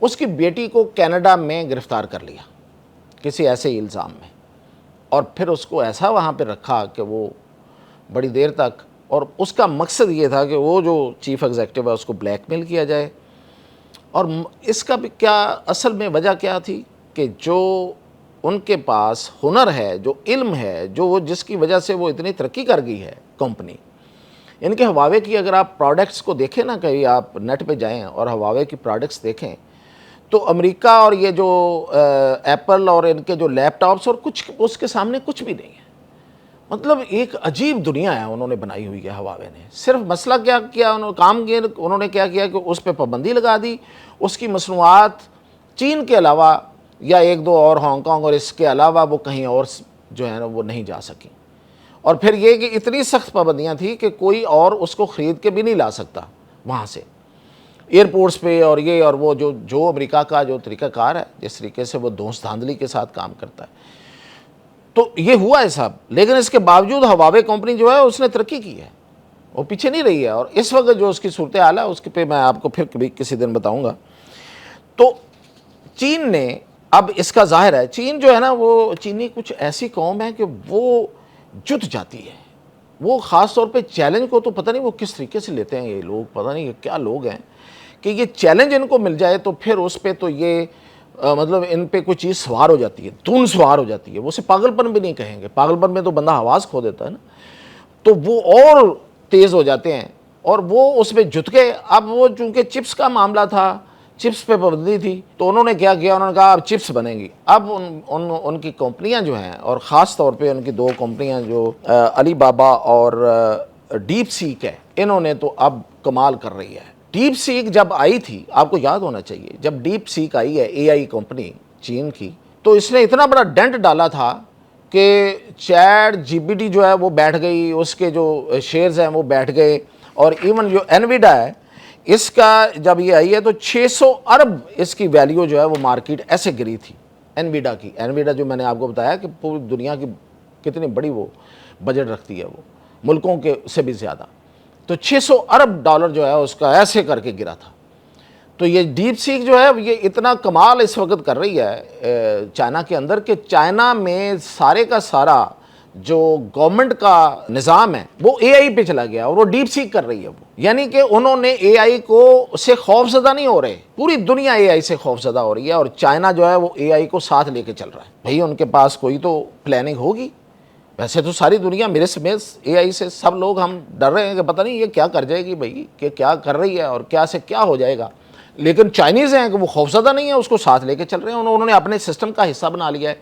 اس کی بیٹی کو کینیڈا میں گرفتار کر لیا کسی ایسے الزام میں، اور پھر اس کو ایسا وہاں پہ رکھا کہ وہ بڑی دیر تک، اور اس کا مقصد یہ تھا کہ وہ جو چیف ایگزیکٹو ہے اس کو بلیک میل کیا جائے۔ اور اس کا بھی کیا اصل میں وجہ کیا تھی کہ جو ان کے پاس ہنر ہے، جو علم ہے، جس کی وجہ سے وہ اتنی ترقی کر گئی ہے کمپنی، ان کے ہواوے کی اگر آپ پروڈکٹس کو دیکھیں نا، کہیں آپ نیٹ پہ جائیں اور ہواوے کی پروڈکٹس دیکھیں، تو امریکہ اور یہ جو ایپل اور ان کے جو لیپ ٹاپس اور کچھ اس کے سامنے کچھ بھی نہیں ہے۔ مطلب ایک عجیب دنیا ہے انہوں نے بنائی ہوئی ہے ہواوے نے۔ صرف مسئلہ کیا کیا انہوں نے کیا کیا کہ اس پہ پابندی لگا دی، اس کی مصنوعات چین کے علاوہ یا ایک دو اور ہانگ کانگ اور اس کے علاوہ وہ کہیں اور جو ہے نا وہ نہیں جا سکیں۔ اور پھر یہ کہ اتنی سخت پابندیاں تھیں کہ کوئی اور اس کو خرید کے بھی نہیں لا سکتا وہاں سے ایئرپورٹس پہ، اور یہ اور وہ جو امریکہ کا جو طریقہ کار ہے، جس طریقے سے وہ دھوس دھاندلی کے ساتھ کام کرتا ہے، تو یہ ہوا ہے صاحب۔ لیکن اس کے باوجود ہواوے کمپنی جو ہے اس نے ترقی کی ہے، وہ پیچھے نہیں رہی ہے، اور اس وقت جو اس کی صورتحال ہے اس پہ میں آپ کو پھر کبھی کسی دن بتاؤں گا۔ تو چین نے اب اس کا ظاہر ہے، چین جو ہے نا وہ چینی کچھ ایسی قوم ہے کہ وہ جت جاتی ہے، وہ خاص طور پہ چیلنج کو تو پتہ نہیں وہ کس طریقے سے لیتے ہیں یہ لوگ، پتہ نہیں کیا لوگ ہیں کہ یہ چیلنج ان کو مل جائے تو پھر اس پہ تو یہ مطلب ان پہ کوئی چیز سوار ہو جاتی ہے، دھن سوار ہو جاتی ہے، وہ اسے پاگل پن بھی نہیں کہیں گے، پاگل پن میں تو بندہ حواس کھو دیتا ہے نا، تو وہ اور تیز ہو جاتے ہیں اور وہ اس پہ جت گئے۔ اب وہ چونکہ چپس کا معاملہ تھا، چپس پہ پابندی تھی، تو انہوں نے کیا کیا، انہوں نے کہا اب چپس بنیں گی۔ اب ان کی کمپنیاں جو ہیں، اور خاص طور پہ ان کی دو کمپنیاں جو علی بابا اور ڈیپ سیک ہے، انہوں نے تو اب کمال کر رہی ہے۔ ڈیپ سیک جب آئی تھی، آپ کو یاد ہونا چاہیے، جب ڈیپ سیک آئی ہے اے آئی کمپنی چین کی، تو اس نے اتنا بڑا ڈنٹ ڈالا تھا کہ چیٹ جی پی ٹی جو ہے وہ بیٹھ گئی، اس کے جو شیئرز ہیں وہ بیٹھ گئے، اور ایون جو انویڈا ہے اس کا جب یہ آئی ہے تو 600 ارب اس کی ویلیو جو ہے وہ مارکیٹ ایسے گری تھی انویڈا کی۔ انویڈا جو میں نے آپ کو بتایا کہ پوری دنیا کی کتنی بڑی وہ بجٹ رکھتی ہے، وہ ملکوں کے سے بھی زیادہ، تو 600 ارب ڈالر جو ہے اس کا ایسے کر کے گرا تھا۔ تو یہ ڈیپ سیک جو ہے یہ اتنا کمال اس وقت کر رہی ہے چائنا کے اندر کہ چائنا میں سارے کا سارا جو گورنمنٹ کا نظام ہے وہ اے آئی پہ چلا گیا، اور وہ ڈیپ سیک کر رہی ہے وہ، یعنی کہ انہوں نے اے آئی کو سے خوف زدہ نہیں ہو رہے، پوری دنیا اے آئی سے خوف زدہ ہو رہی ہے، اور چائنا جو ہے وہ اے آئی کو ساتھ لے کے چل رہا ہے۔ بھئی ان کے پاس کوئی تو پلاننگ ہوگی، ویسے تو ساری دنیا میرے سمیت اے آئی سے سب لوگ ہم ڈر رہے ہیں کہ پتہ نہیں یہ کیا کر جائے گی بھئی، کہ کیا کر رہی ہے اور کیا سے کیا ہو جائے گا، لیکن چائنیز ہیں کہ وہ خوفزدہ نہیں ہیں، اس کو ساتھ لے کے چل رہے ہیں، انہوں نے اپنے سسٹم کا حصہ بنا لیا ہے،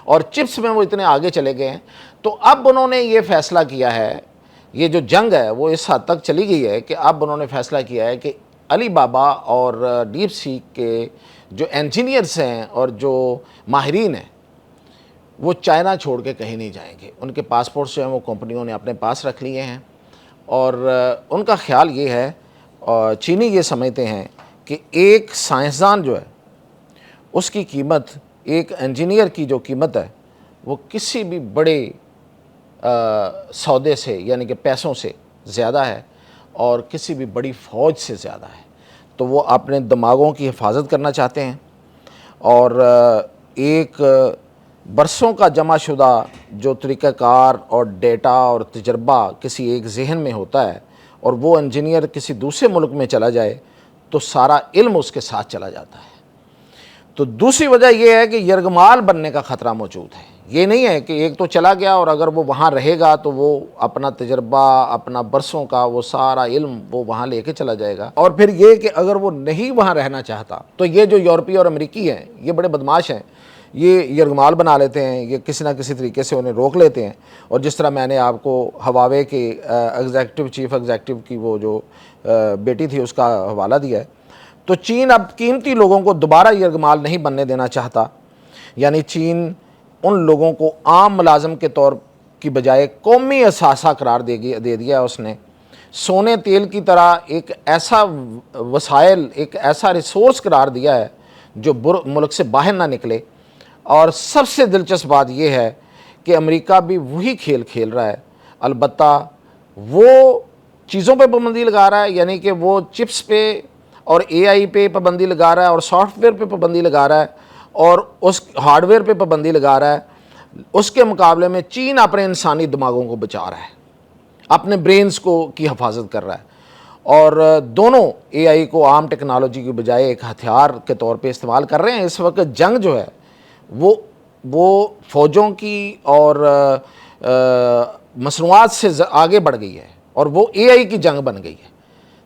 اور چپس میں وہ اتنے آگے چلے گئے ہیں۔ تو اب انہوں نے یہ فیصلہ کیا ہے، یہ جو جنگ ہے وہ اس حد تک چلی گئی ہے کہ اب انہوں نے فیصلہ کیا ہے کہ علی بابا اور ڈیپ سیک کے جو انجینئرز ہیں اور جو ماہرین ہیں وہ چائنا چھوڑ کے کہیں نہیں جائیں گے۔ ان کے پاسپورٹس جو ہیں وہ کمپنیوں نے اپنے پاس رکھ لیے ہیں، اور ان کا خیال یہ ہے، اور چینی یہ سمجھتے ہیں کہ ایک سائنسدان جو ہے اس کی قیمت، ایک انجینئر کی جو قیمت ہے وہ کسی بھی بڑے سودے سے یعنی کہ پیسوں سے زیادہ ہے، اور کسی بھی بڑی فوج سے زیادہ ہے۔ تو وہ اپنے دماغوں کی حفاظت کرنا چاہتے ہیں، اور ایک برسوں کا جمع شدہ جو طریقہ کار اور ڈیٹا اور تجربہ کسی ایک ذہن میں ہوتا ہے، اور وہ انجینئر کسی دوسرے ملک میں چلا جائے تو سارا علم اس کے ساتھ چلا جاتا ہے۔ تو دوسری وجہ یہ ہے کہ یرغمال بننے کا خطرہ موجود ہے۔ یہ نہیں ہے کہ ایک تو چلا گیا اور اگر وہ وہاں رہے گا تو وہ اپنا تجربہ، اپنا برسوں کا وہ سارا علم وہ وہاں لے کے چلا جائے گا، اور پھر یہ کہ اگر وہ نہیں وہاں رہنا چاہتا تو یہ جو یورپی اور امریکی ہیں یہ بڑے بدماش ہیں، یہ یرغمال بنا لیتے ہیں، یہ کسی نہ کسی طریقے سے انہیں روک لیتے ہیں۔ اور جس طرح میں نے آپ کو ہواوے کے چیف ایگزیکٹو کی وہ جو بیٹی تھی اس کا حوالہ دیا ہے، تو چین اب قیمتی لوگوں کو دوبارہ یرغمال نہیں بننے دینا چاہتا، یعنی چین ان لوگوں کو عام ملازم کے طور کی بجائے قومی اثاثہ قرار دے دیا ہے اس نے، سونے تیل کی طرح ایک ایسا وسائل، ایک ایسا ریسورس قرار دیا ہے جو ملک سے باہر نہ نکلے۔ اور سب سے دلچسپ بات یہ ہے کہ امریکہ بھی وہی کھیل کھیل رہا ہے، البتہ وہ چیزوں پہ پابندی لگا رہا ہے، یعنی کہ وہ چپس پہ اور اے آئی پہ پابندی لگا رہا ہے اور سافٹ ویئر پہ پابندی لگا رہا ہے اور اس ہارڈ ویئر پہ پابندی لگا رہا ہے، اس کے مقابلے میں چین اپنے انسانی دماغوں کو بچا رہا ہے، اپنے برینز کی حفاظت کر رہا ہے، اور دونوں اے آئی کو عام ٹیکنالوجی کے بجائے ایک ہتھیار کے طور پہ استعمال کر رہے ہیں۔ اس وقت جنگ جو ہے وہ فوجوں کی اور مصنوعات سے آگے بڑھ گئی ہے، اور وہ اے آئی کی جنگ بن گئی ہے۔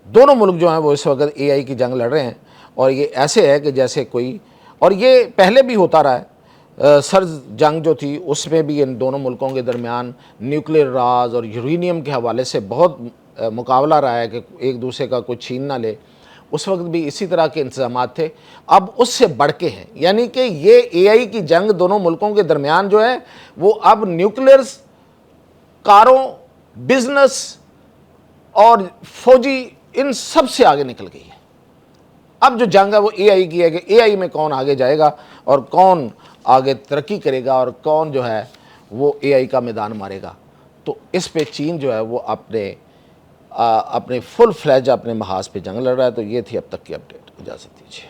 دونوں ملک جو ہیں وہ اس وقت اے آئی کی جنگ لڑ رہے ہیں، اور یہ ایسے ہے کہ جیسے کوئی، اور یہ پہلے بھی ہوتا رہا ہے، سرد جنگ جو تھی اس میں بھی ان دونوں ملکوں کے درمیان نیوکلیر راز اور یورینیم کے حوالے سے بہت مقابلہ رہا ہے کہ ایک دوسرے کا کوئی چھین نہ لے، اس وقت بھی اسی طرح کے انتظامات تھے۔ اب اس سے بڑھ کے ہیں، یعنی کہ یہ اے آئی کی جنگ دونوں ملکوں کے درمیان جو ہے وہ اب نیوکلیر، کاروں، بزنس اور فوجی، ان سب سے آگے نکل گئی ہے۔ اب جو جنگ ہے وہ اے آئی کی ہے کہ اے آئی میں کون آگے جائے گا اور کون آگے ترقی کرے گا اور کون جو ہے وہ اے آئی کا میدان مارے گا۔ تو اس پہ چین جو ہے وہ اپنے فل فلیج اپنے محاذ پہ جنگ لڑ رہا ہے۔ تو یہ تھی اب تک کی اپڈیٹ، اجازت دیجیے۔